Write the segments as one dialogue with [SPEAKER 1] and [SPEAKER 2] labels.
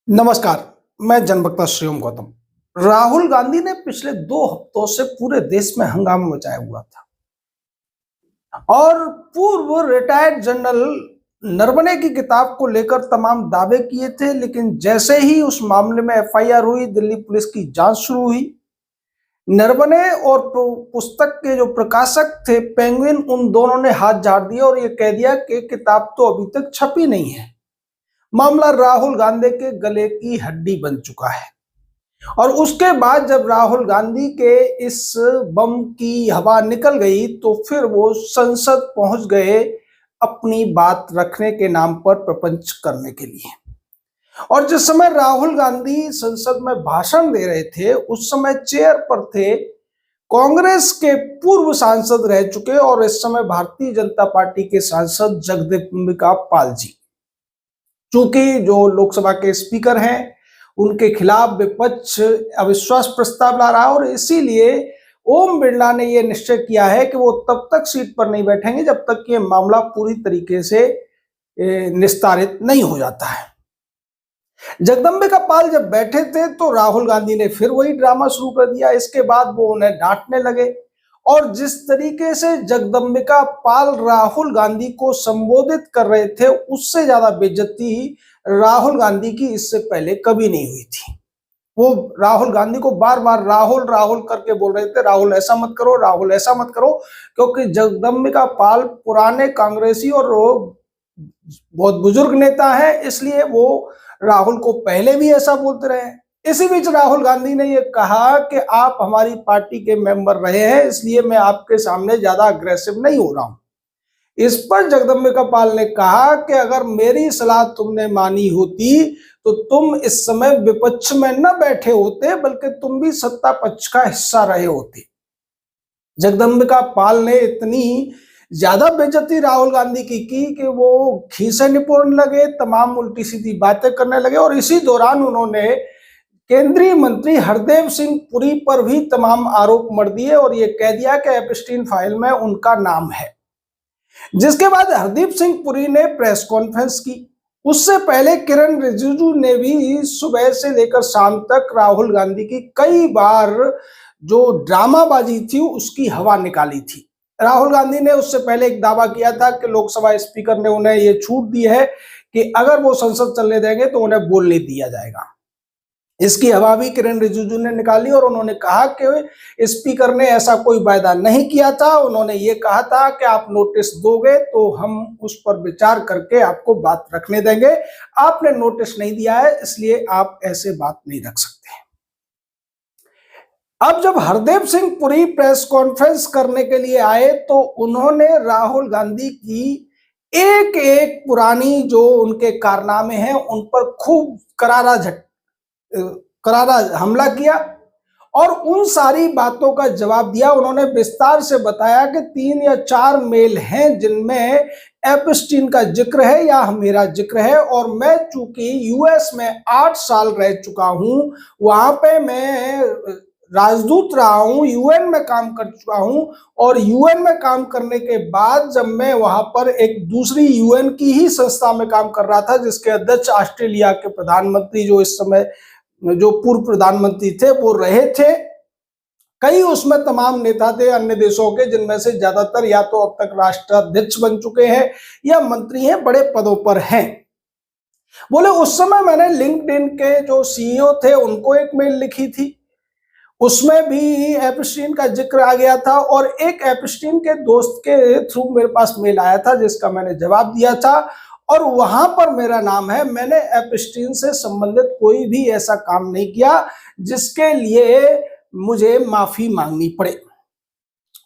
[SPEAKER 1] नमस्कार। मैं जनभक्ता श्रीओम गौतम। राहुल गांधी ने पिछले 2 हफ्तों से पूरे देश में हंगामा मचाया हुआ था और पूर्व रिटायर्ड जनरल नरवणे की किताब को लेकर तमाम दावे किए थे, लेकिन जैसे ही उस मामले में एफआईआर हुई, दिल्ली पुलिस की जांच शुरू हुई। नरवणे और पुस्तक के जो प्रकाशक थे पेंगुइन, उन दोनों ने हाथ झाड़ दिया और ये कह दिया कि किताब तो अभी तक छपी नहीं है। मामला राहुल गांधी के गले की हड्डी बन चुका है। और उसके बाद जब राहुल गांधी के इस बम की हवा निकल गई तो फिर वो संसद पहुंच गए अपनी बात रखने के नाम पर प्रपंच करने के लिए। और जिस समय राहुल गांधी संसद में भाषण दे रहे थे, उस समय चेयर पर थे कांग्रेस के पूर्व सांसद रह चुके और इस समय भारतीय जनता पार्टी के सांसद जगदम्बिका पाल जी। चूंकि जो लोकसभा के स्पीकर हैं, उनके खिलाफ विपक्ष अविश्वास प्रस्ताव ला रहा है और इसीलिए ओम बिरला ने यह निश्चय किया है कि वो तब तक सीट पर नहीं बैठेंगे जब तक ये मामला पूरी तरीके से निस्तारित नहीं हो जाता है। जगदम्बिका पाल जब बैठे थे तो राहुल गांधी ने फिर वही ड्रामा शुरू कर दिया। इसके बाद वो उन्हें डांटने लगे और जिस तरीके से जगदम्बिका पाल राहुल गांधी को संबोधित कर रहे थे, उससे ज्यादा बेइज्जती राहुल गांधी की इससे पहले कभी नहीं हुई थी। वो राहुल गांधी को बार बार राहुल राहुल करके बोल रहे थे, राहुल ऐसा मत करो, राहुल ऐसा मत करो, क्योंकि जगदम्बिका पाल पुराने कांग्रेसी और बहुत बुजुर्ग नेता है, इसलिए वो राहुल को पहले भी ऐसा बोलते रहे। इसी बीच राहुल गांधी ने यह कहा कि आप हमारी पार्टी के मेंबर रहे हैं, इसलिए मैं आपके सामने ज्यादा अग्रेसिव नहीं हो रहा हूं। इस पर जगदम्बिका पाल ने कहा कि अगर मेरी सलाह तुमने मानी होती तो तुम इस समय विपक्ष में न बैठे होते, बल्कि तुम भी सत्ता पक्ष का हिस्सा रहे होते। जगदम्बिका पाल ने इतनी ज्यादा बेइज्जती राहुल गांधी की कि वो खीसे निपोड़ने लगे, तमाम उल्टी सीधी बातें करने लगे और इसी दौरान उन्होंने केंद्रीय मंत्री हरदीप सिंह पुरी पर भी तमाम आरोप मढ़ दिए और ये कह दिया कि एप्स्टीन फाइल में उनका नाम है। जिसके बाद हरदीप सिंह पुरी ने प्रेस कॉन्फ्रेंस की। उससे पहले किरण रिजिजू ने भी सुबह से लेकर शाम तक राहुल गांधी की कई बार जो ड्रामाबाजी थी उसकी हवा निकाली थी। राहुल गांधी ने उससे पहले एक दावा किया था कि लोकसभा स्पीकर ने उन्हें यह छूट दी है कि अगर वो संसद चलने देंगे तो उन्हें बोलने दिया जाएगा। इसकी हवा भी किरण रिजिजू ने निकाली और उन्होंने कहा कि स्पीकर ने ऐसा कोई वायदा नहीं किया था। उन्होंने ये कहा था कि आप नोटिस दोगे तो हम उस पर विचार करके आपको बात रखने देंगे। आपने नोटिस नहीं दिया है, इसलिए आप ऐसे बात नहीं रख सकते। अब जब हरदीप सिंह पुरी प्रेस कॉन्फ्रेंस करने के लिए आए तो उन्होंने राहुल गांधी की एक एक पुरानी जो उनके कारनामे हैं उन पर खूब करारा हमला किया और उन सारी बातों का जवाब दिया। उन्होंने विस्तार से बताया कि 3 या 4 मेल हैं जिनमें एप्स्टीन का जिक्र है या मेरा जिक्र है और मैं चूंकि यूएस में 8 साल रह चुका हूं, वहां पे मैं राजदूत रहा हूं, यूएन में काम कर चुका हूं और यूएन में काम करने के बाद जब मैं वहां पर एक दूसरी यूएन की ही संस्था में काम कर रहा था जिसके अध्यक्ष ऑस्ट्रेलिया के प्रधानमंत्री जो इस समय जो पूर्व प्रधानमंत्री थे वो रहे थे, कई उसमें तमाम नेता थे अन्य देशों के, जिनमें से ज्यादातर या तो अब तक राष्ट्राध्यक्ष बन चुके हैं या मंत्री हैं, बड़े पदों पर हैं। बोले उस समय मैंने लिंक्डइन के जो सीईओ थे उनको एक मेल लिखी थी, उसमें भी एप्स्टीन का जिक्र आ गया था और एक एप्स्टीन के दोस्त के थ्रू मेरे पास मेल आया था जिसका मैंने जवाब दिया था और वहां पर मेरा नाम है। मैंने एप्स्टीन से संबंधित कोई भी ऐसा काम नहीं किया जिसके लिए मुझे माफी मांगनी पड़े।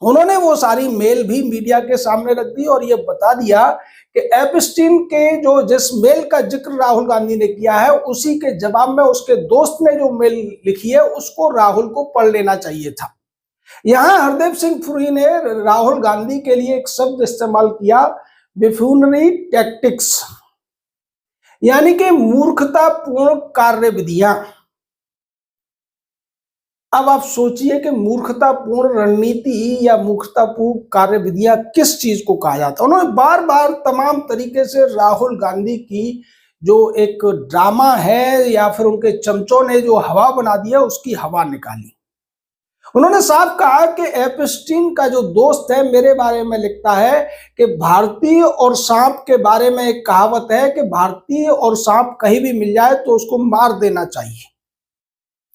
[SPEAKER 1] उन्होंने वो सारी मेल भी मीडिया के सामने रख दी और ये बता दिया कि एप्स्टीन के जो जिस मेल का जिक्र राहुल गांधी ने किया है उसी के जवाब में उसके दोस्त ने जो मेल लिखी है उसको राहुल को पढ़ लेना चाहिए था। यहां हरदीप सिंह पुरी ने राहुल गांधी के लिए एक शब्द इस्तेमाल किया, बिफ्यूनरी टैक्टिक्स, यानी कि मूर्खतापूर्ण कार्य विधियां। अब आप सोचिए कि मूर्खतापूर्ण रणनीति या मूर्खतापूर्ण कार्य विधियां किस चीज को कहा जाता है। उन्होंने बार बार तमाम तरीके से राहुल गांधी की जो एक ड्रामा है या फिर उनके चमचों ने जो हवा बना दिया उसकी हवा निकाली। उन्होंने साफ कहा कि एप्स्टीन का जो दोस्त है मेरे बारे में लिखता है कि भारतीय और सांप के बारे में एक कहावत है कि भारतीय और सांप कहीं भी मिल जाए तो उसको मार देना चाहिए।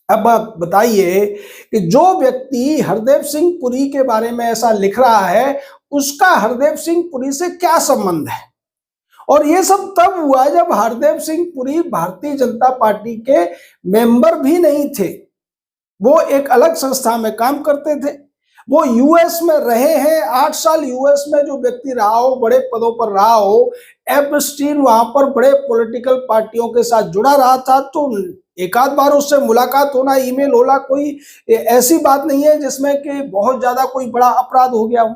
[SPEAKER 1] अब आप बताइए कि जो व्यक्ति हरदेव सिंह पुरी के बारे में ऐसा लिख रहा है उसका हरदेव सिंह पुरी से क्या संबंध है? और ये सब तब हुआ जब हरदेव सिंह पुरी भारतीय जनता पार्टी के मेंबर भी नहीं थे, वो एक अलग संस्था में काम करते थे। वो यूएस में रहे हैं, 8 साल यूएस में जो व्यक्ति रहा हो, बड़े पदों पर रहा हो, एप्स्टीन वहां पर बड़े पॉलिटिकल पार्टियों के साथ जुड़ा रहा था, तो एक आध बार उससे मुलाकात होना, ईमेल होना, कोई ऐसी बात नहीं है जिसमें कि बहुत ज्यादा कोई बड़ा अपराध हो गया हो।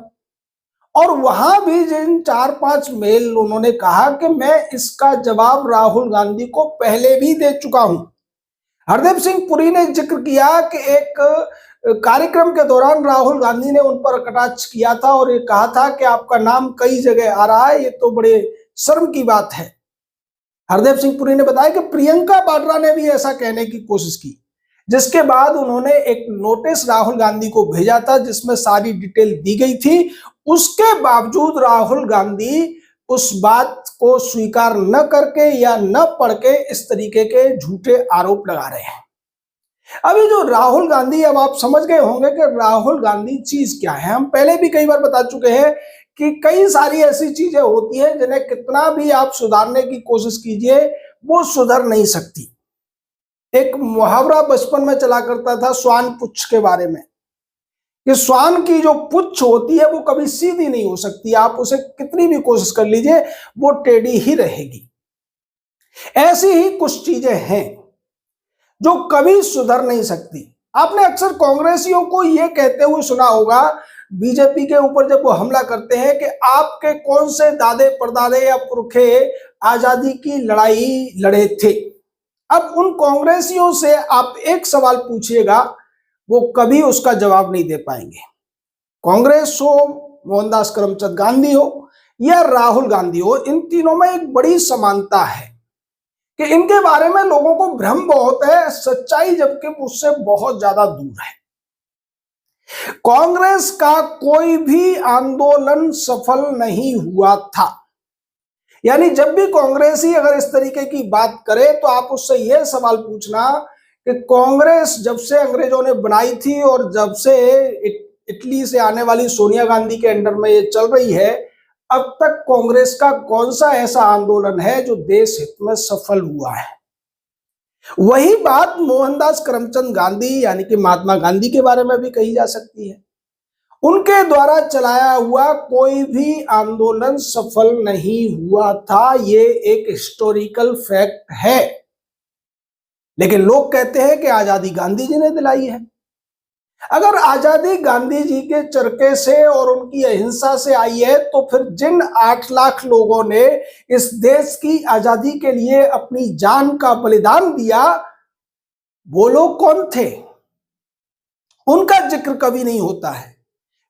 [SPEAKER 1] और वहां भी जिन 4-5 मेल उन्होंने कहा कि मैं इसका जवाब राहुल गांधी को पहले भी दे चुका हूं। हरदेव सिंह पुरी ने जिक्र किया कि एक कार्यक्रम के दौरान राहुल गांधी ने उन पर कटाक्ष किया था और ये कहा था कि आपका नाम कई जगह आ रहा है, ये तो बड़े शर्म की बात है। हरदेव सिंह पुरी ने बताया कि प्रियंका वाड्रा ने भी ऐसा कहने की कोशिश की, जिसके बाद उन्होंने एक नोटिस राहुल गांधी को भेजा था जिसमें सारी डिटेल दी गई थी। उसके बावजूद राहुल गांधी उस बात को स्वीकार न करके या न पढ़ के इस तरीके के झूठे आरोप लगा रहे हैं। अभी जो राहुल गांधी, अब आप समझ गए होंगे कि राहुल गांधी चीज क्या है। हम पहले भी कई बार बता चुके हैं कि कई सारी ऐसी चीजें होती हैं जिन्हें कितना भी आप सुधारने की कोशिश कीजिए वो सुधर नहीं सकती। एक मुहावरा बचपन में चला करता था श्वान पुच्छ के बारे में, कि श्वान की जो पुच्छ होती है वो कभी सीधी नहीं हो सकती, आप उसे कितनी भी कोशिश कर लीजिए वो टेढ़ी ही रहेगी। ऐसी ही कुछ चीजें हैं जो कभी सुधर नहीं सकती। आपने अक्सर कांग्रेसियों को यह कहते हुए सुना होगा बीजेपी के ऊपर जब वो हमला करते हैं कि आपके कौन से दादे परदादे या पुरखे आजादी की लड़ाई लड़े थे। अब उन कांग्रेसियों से आप एक सवाल पूछिएगा, वो कभी उसका जवाब नहीं दे पाएंगे। कांग्रेस हो, मोहनदास करमचंद गांधी हो या राहुल गांधी हो, इन तीनों में एक बड़ी समानता है कि इनके बारे में लोगों को भ्रम बहुत है, सच्चाई जबकि उससे बहुत ज्यादा दूर है। कांग्रेस का कोई भी आंदोलन सफल नहीं हुआ था। यानी जब भी कांग्रेसी अगर इस तरीके की बात करे तो आप उससे यह सवाल पूछना कि कांग्रेस जब से अंग्रेजों ने बनाई थी और जब से इटली से आने वाली सोनिया गांधी के अंडर में ये चल रही है, अब तक कांग्रेस का कौन सा ऐसा आंदोलन है जो देश हित में सफल हुआ है। वही बात मोहनदास करमचंद गांधी यानी कि महात्मा गांधी के बारे में भी कही जा सकती है। उनके द्वारा चलाया हुआ कोई भी आंदोलन सफल नहीं हुआ था, ये एक हिस्टोरिकल फैक्ट है। लेकिन लोग कहते हैं कि आजादी गांधी जी ने दिलाई है। अगर आजादी गांधी जी के चरखे से और उनकी अहिंसा से आई है तो फिर जिन 8 लाख लोगों ने इस देश की आजादी के लिए अपनी जान का बलिदान दिया, वो लोग कौन थे? उनका जिक्र कभी नहीं होता है।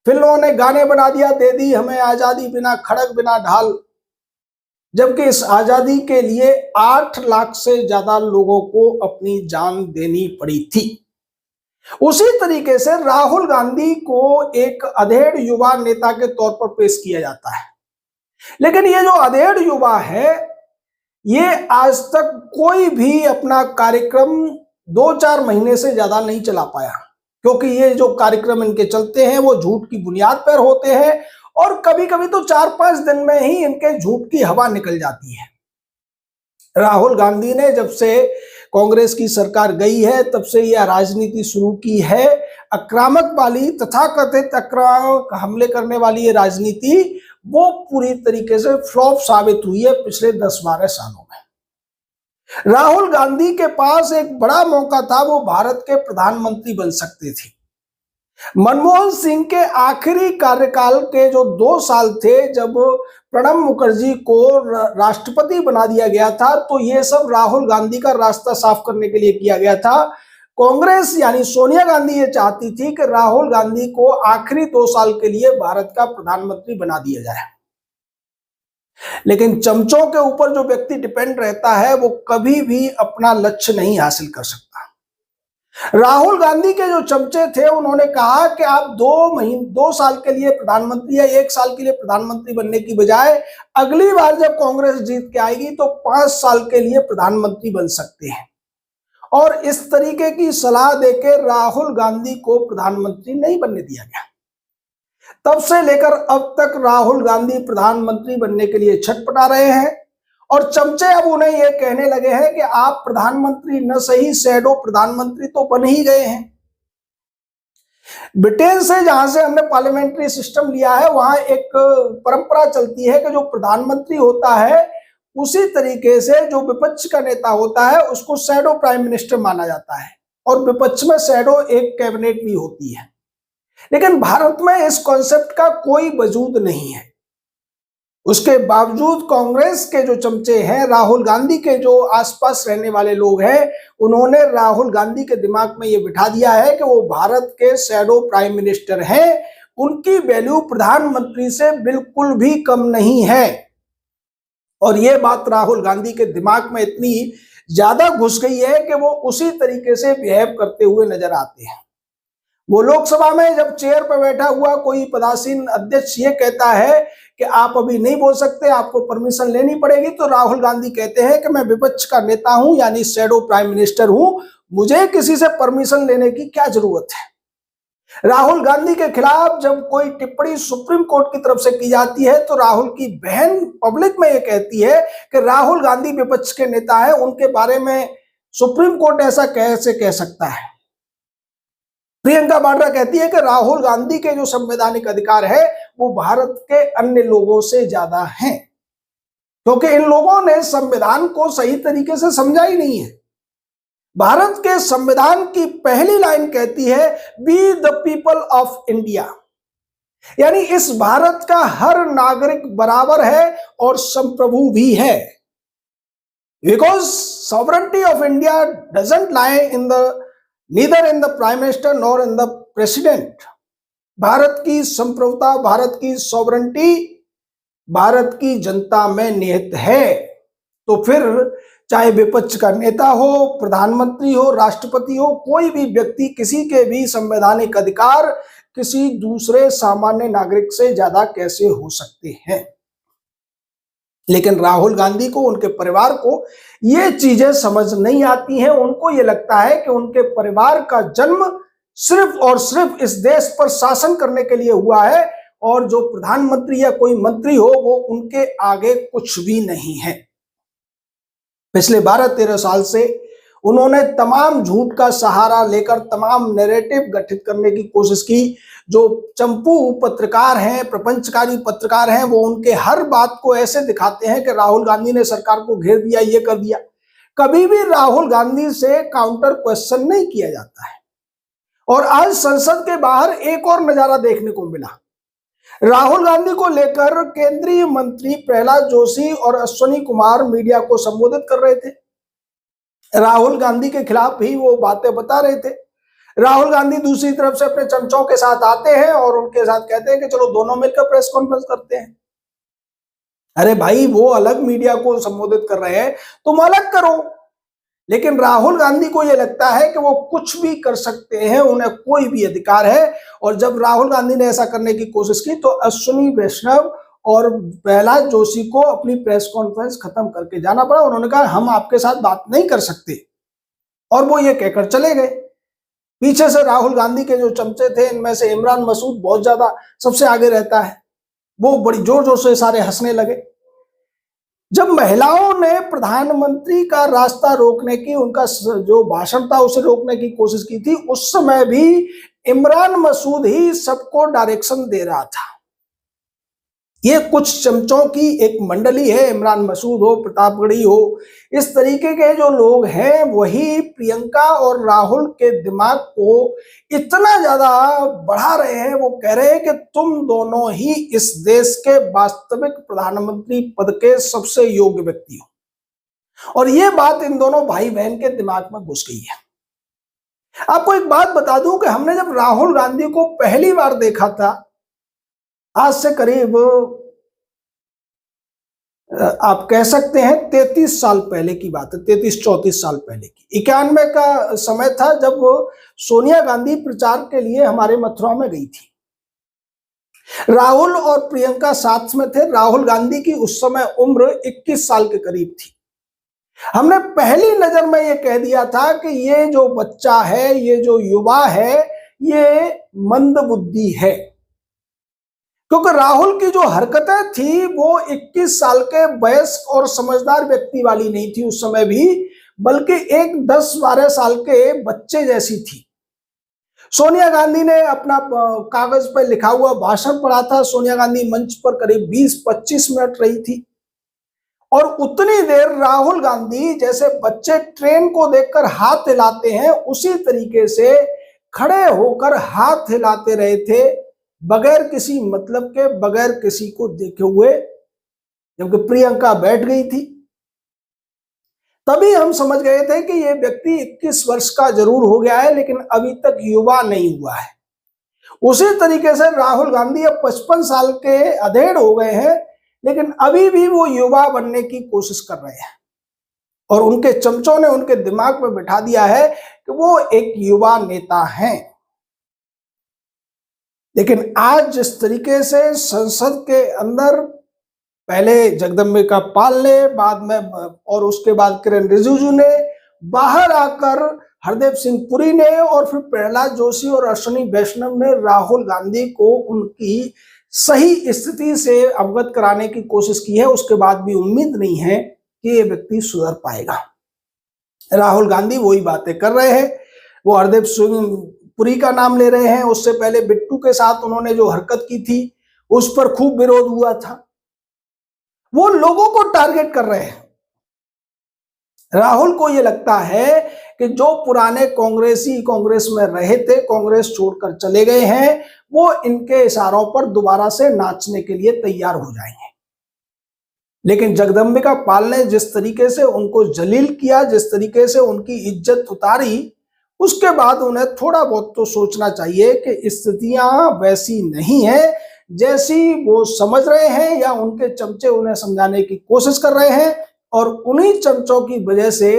[SPEAKER 1] फिर लोगों ने गाने बना दिया, दे दी हमें आजादी बिना खड़क बिना ढाल, जबकि इस आजादी के लिए 8 लाख से ज्यादा लोगों को अपनी जान देनी पड़ी थी। उसी तरीके से राहुल गांधी को एक अधेड़ युवा नेता के तौर पर पेश किया जाता है, लेकिन ये जो अधेड़ युवा है ये आज तक कोई भी अपना कार्यक्रम 2-4 महीने से ज्यादा नहीं चला पाया, क्योंकि ये जो कार्यक्रम इनके चलते हैं वो झूठ की बुनियाद पर होते हैं और कभी कभी तो 4-5 दिन में ही इनके झूठ की हवा निकल जाती है। राहुल गांधी ने जब से कांग्रेस की सरकार गई है तब से यह राजनीति शुरू की है, आक्रामक वाली, तथाकथित आक्रामक हमले करने वाली ये राजनीति वो पूरी तरीके से फ्लॉप साबित हुई है पिछले 10-12 सालों में। राहुल गांधी के पास एक बड़ा मौका था, वो भारत के प्रधानमंत्री बन सकते थे। मनमोहन सिंह के आखिरी कार्यकाल के जो 2 साल थे जब प्रणब मुखर्जी को राष्ट्रपति बना दिया गया था, तो ये सब राहुल गांधी का रास्ता साफ करने के लिए किया गया था। कांग्रेस यानी सोनिया गांधी ये चाहती थी कि राहुल गांधी को आखिरी 2 साल के लिए भारत का प्रधानमंत्री बना दिया जाए। लेकिन चमचों के ऊपर जो व्यक्ति डिपेंड रहता है वो कभी भी अपना लक्ष्य नहीं हासिल कर सकता। राहुल गांधी के जो चमचे थे उन्होंने कहा कि आप 2 साल के लिए प्रधानमंत्री या 1 साल के लिए प्रधानमंत्री बनने की बजाय अगली बार जब कांग्रेस जीत के आएगी तो 5 साल के लिए प्रधानमंत्री बन सकते हैं। और इस तरीके की सलाह देकर राहुल गांधी को प्रधानमंत्री नहीं बनने दिया गया। तब से लेकर अब तक राहुल गांधी प्रधानमंत्री बनने के लिए छटपटा रहे हैं और चमचे अब उन्हें यह कहने लगे हैं कि आप प्रधानमंत्री न सही शैडो प्रधानमंत्री तो बन ही गए हैं। ब्रिटेन से जहां से हमने पार्लियामेंट्री सिस्टम लिया है वहां एक परंपरा चलती है कि जो प्रधानमंत्री होता है उसी तरीके से जो विपक्ष का नेता होता है उसको शैडो प्राइम मिनिस्टर माना जाता है और विपक्ष में शैडो एक कैबिनेट भी होती है। लेकिन भारत में इस कॉन्सेप्ट का कोई वजूद नहीं है। उसके बावजूद कांग्रेस के जो चमचे हैं, राहुल गांधी के जो आसपास रहने वाले लोग हैं, उन्होंने राहुल गांधी के दिमाग में ये बिठा दिया है कि वो भारत के शैडो प्राइम मिनिस्टर हैं। उनकी वैल्यू प्रधानमंत्री से बिल्कुल भी कम नहीं है। और ये बात राहुल गांधी के दिमाग में इतनी ज्यादा घुस गई है कि वो उसी तरीके से बिहेव करते हुए नजर आते हैं। वो लोकसभा में जब चेयर पर बैठा हुआ कोई पदासीन अध्यक्ष ये कहता है कि आप अभी नहीं बोल सकते, आपको परमिशन लेनी पड़ेगी, तो राहुल गांधी कहते हैं कि मैं विपक्ष का नेता हूं यानी शैडो प्राइम मिनिस्टर हूं, मुझे किसी से परमिशन लेने की क्या जरूरत है। राहुल गांधी के खिलाफ जब कोई टिप्पणी सुप्रीम कोर्ट की तरफ से की जाती है तो राहुल की बहन पब्लिक में ये कहती है कि राहुल गांधी विपक्ष के नेता है, उनके बारे में सुप्रीम कोर्ट ऐसा कैसे कह सकता है। प्रियंका वाड्रा कहती है कि राहुल गांधी के जो संवैधानिक अधिकार है वो भारत के अन्य लोगों से ज्यादा हैं, क्योंकि इन लोगों ने संविधान को सही तरीके से समझा ही नहीं है। भारत के संविधान की पहली लाइन कहती है we the people of India, यानी इस भारत का हर नागरिक बराबर है और संप्रभु भी है। Because sovereignty of India doesn't lie in the neither in the prime minister nor in the president. Bharat की संप्रभुता, भारत की सॉवरेंटी भारत की जनता में निहित है। तो फिर चाहे विपक्ष का नेता हो, प्रधानमंत्री हो, राष्ट्रपति हो, कोई भी व्यक्ति किसी के भी संवैधानिक अधिकार किसी दूसरे सामान्य नागरिक से ज्यादा कैसे हो सकते हैं। लेकिन राहुल गांधी को, उनके परिवार को ये चीजें समझ नहीं आती हैं। उनको ये लगता है कि उनके परिवार का जन्म सिर्फ और सिर्फ इस देश पर शासन करने के लिए हुआ है और जो प्रधानमंत्री या कोई मंत्री हो वो उनके आगे कुछ भी नहीं है। पिछले 12-13 साल से उन्होंने तमाम झूठ का सहारा लेकर तमाम नैरेटिव गठित करने की कोशिश की। जो चंपू पत्रकार हैं, प्रपंचकारी पत्रकार हैं, वो उनके हर बात को ऐसे दिखाते हैं कि राहुल गांधी ने सरकार को घेर दिया, ये कर दिया। कभी भी राहुल गांधी से काउंटर क्वेश्चन नहीं किया जाता है। और आज संसद के बाहर एक और नजारा देखने को मिला। राहुल गांधी को लेकर केंद्रीय मंत्री प्रहलाद जोशी और अश्विनी कुमार मीडिया को संबोधित कर रहे थे। राहुल गांधी के खिलाफ ही वो बातें बता रहे थे। राहुल गांधी दूसरी तरफ से अपने चमचों के साथ आते हैं और उनके साथ कहते हैं कि चलो दोनों मिलकर प्रेस कॉन्फ्रेंस करते हैं। अरे भाई, वो अलग मीडिया को संबोधित कर रहे हैं, तुम अलग करो। लेकिन राहुल गांधी को यह लगता है कि वो कुछ भी कर सकते हैं, उन्हें कोई भी अधिकार है। और जब राहुल गांधी ने ऐसा करने की कोशिश की तो अश्विनी वैष्णव और प्रहलाद जोशी को अपनी प्रेस कॉन्फ्रेंस खत्म करके जाना पड़ा। उन्होंने कहा हम आपके साथ बात नहीं कर सकते, और वो ये कहकर चले गए। पीछे से राहुल गांधी के जो चमचे थे, इनमें से इमरान मसूद बहुत ज्यादा सबसे आगे रहता है, वो बड़ी जोर जोर से सारे हंसने लगे। जब महिलाओं ने प्रधानमंत्री का रास्ता रोकने की, उनका जो भाषण था उसे रोकने की कोशिश की थी, उस समय भी इमरान मसूद ही सबको डायरेक्शन दे रहा था। ये कुछ चमचों की एक मंडली है, इमरान मसूद हो, प्रतापगढ़ी हो, इस तरीके के जो लोग हैं वही प्रियंका और राहुल के दिमाग को इतना ज्यादा बढ़ा रहे हैं। वो कह रहे हैं कि तुम दोनों ही इस देश के वास्तविक प्रधानमंत्री पद के सबसे योग्य व्यक्ति हो। और ये बात इन दोनों भाई बहन के दिमाग में घुस गई है। आपको एक बात बता दूं कि हमने जब राहुल गांधी को पहली बार देखा था, आज से करीब आप कह सकते हैं 33 साल पहले की बात है, 33-34 साल पहले की। 91 का समय था जब सोनिया गांधी प्रचार के लिए हमारे मथुरा में गई थी। राहुल और प्रियंका साथ में थे। राहुल गांधी की उस समय उम्र 21 साल के करीब थी। हमने पहली नजर में यह कह दिया था कि ये जो बच्चा है, ये जो युवा है, ये मंदबुद्धि है, क्योंकि राहुल की जो हरकतें थी वो 21 साल के वयस्क और समझदार व्यक्ति वाली नहीं थी उस समय भी, बल्कि एक 10-12 साल के बच्चे जैसी थी। सोनिया गांधी ने अपना कागज पर लिखा हुआ भाषण पढ़ा था। सोनिया गांधी मंच पर करीब 20-25 मिनट रही थी और उतनी देर राहुल गांधी जैसे बच्चे ट्रेन को देखकर हाथ हिलाते हैं उसी तरीके से खड़े होकर हाथ हिलाते रहे थे, बगैर किसी मतलब के, बगैर किसी को देखे हुए। जबकि प्रियंका बैठ गई थी। तभी हम समझ गए थे कि यह व्यक्ति 21 वर्ष का जरूर हो गया है, लेकिन अभी तक युवा नहीं हुआ है। उसी तरीके से राहुल गांधी अब 55 साल के अधेड़ हो गए हैं, लेकिन अभी भी वो युवा बनने की कोशिश कर रहे हैं और उनके चमचों ने उनके दिमाग में बिठा दिया है कि वो एक युवा नेता हैं। लेकिन आज जिस तरीके से संसद के अंदर पहले जगदम्बिका पाल ने, बाद में और उसके बाद किरण रिजिजू ने, बाहर आकर हरदीप सिंह पुरी ने और फिर प्रहलाद जोशी और अश्विनी वैष्णव ने राहुल गांधी को उनकी सही स्थिति से अवगत कराने की कोशिश की है, उसके बाद भी उम्मीद नहीं है कि ये व्यक्ति सुधर पाएगा। राहुल गांधी वही बातें कर रहे हैं। वो हरदीप सिंह पुरी का नाम ले रहे हैं। उससे पहले बिट्टू के साथ उन्होंने जो हरकत की थी उस पर खूब विरोध हुआ था। वो लोगों को टारगेट कर रहे हैं। राहुल को यह लगता है कि जो पुराने कांग्रेसी कांग्रेस में रहे थे, कांग्रेस छोड़कर चले गए हैं, वो इनके इशारों पर दोबारा से नाचने के लिए तैयार हो जाएंगे। लेकिन जगदम्बिका पाल ने जिस तरीके से उनको जलील किया, जिस तरीके से उनकी इज्जत उतारी, उसके बाद उन्हें थोड़ा बहुत तो सोचना चाहिए कि स्थितियां वैसी नहीं है जैसी वो समझ रहे हैं या उनके चमचे उन्हें समझाने की कोशिश कर रहे हैं। और उन्हीं चमचों की वजह से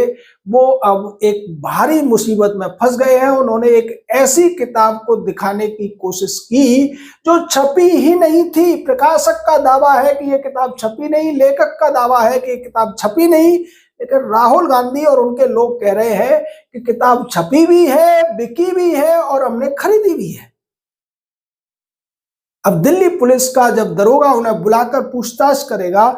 [SPEAKER 1] वो अब एक भारी मुसीबत में फंस गए हैं। उन्होंने एक ऐसी किताब को दिखाने की कोशिश की जो छपी ही नहीं थी। प्रकाशक का दावा है कि ये किताब छपी नहीं, लेखक का दावा है कि ये किताब छपी नहीं, लेकिन राहुल गांधी और उनके लोग कह रहे हैं कि किताब छपी भी है, बिकी भी है और हमने खरीदी भी है। अब दिल्ली पुलिस का जब दरोगा उन्हें बुलाकर पूछताछ करेगा,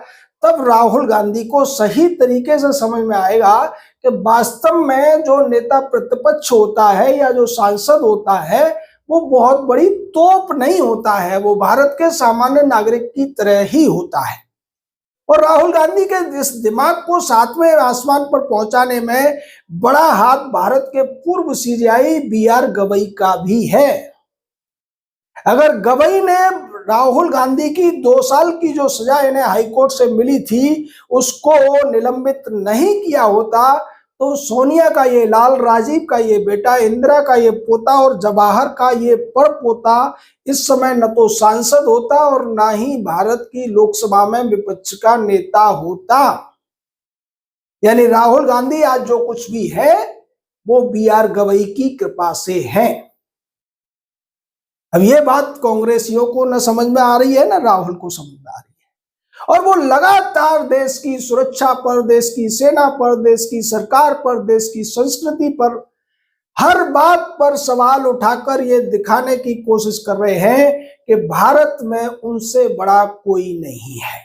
[SPEAKER 1] तब राहुल गांधी को सही तरीके से समझ में आएगा कि वास्तव में जो नेता प्रतिपक्ष होता है या जो सांसद होता है वो बहुत बड़ी तोप नहीं होता है, वो भारत के सामान्य नागरिक की तरह ही होता है। और राहुल गांधी के इस दिमाग को 7वें आसमान पर पहुंचाने में बड़ा हाथ भारत के पूर्व सीजेआई BR गवई का भी है। अगर गवई ने राहुल गांधी की 2 साल की जो सजा इन्हें हाईकोर्ट से मिली थी उसको निलंबित नहीं किया होता, तो सोनिया का ये लाल, राजीव का ये बेटा, इंदिरा का ये पोता और जवाहर का ये पड़पोता इस समय न तो सांसद होता और ना ही भारत की लोकसभा में विपक्ष का नेता होता। यानी राहुल गांधी आज जो कुछ भी है वो BR गवई की कृपा से है। अब ये बात कांग्रेसियों को न समझ में आ रही है, ना राहुल को समझ में आ रही है, और वो लगातार देश की सुरक्षा पर, देश की सेना पर, देश की सरकार पर, देश की संस्कृति पर, हर बात पर सवाल उठाकर ये दिखाने की कोशिश कर रहे हैं कि भारत में उनसे बड़ा कोई नहीं है।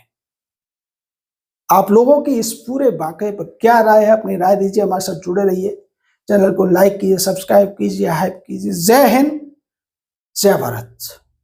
[SPEAKER 1] आप लोगों की इस पूरे वाकये पर क्या राय है? अपनी राय दीजिए, हमारे साथ जुड़े रहिए, चैनल को लाइक कीजिए, सब्सक्राइब कीजिए, हाइप कीजिए। जय हिंद, जय भारत।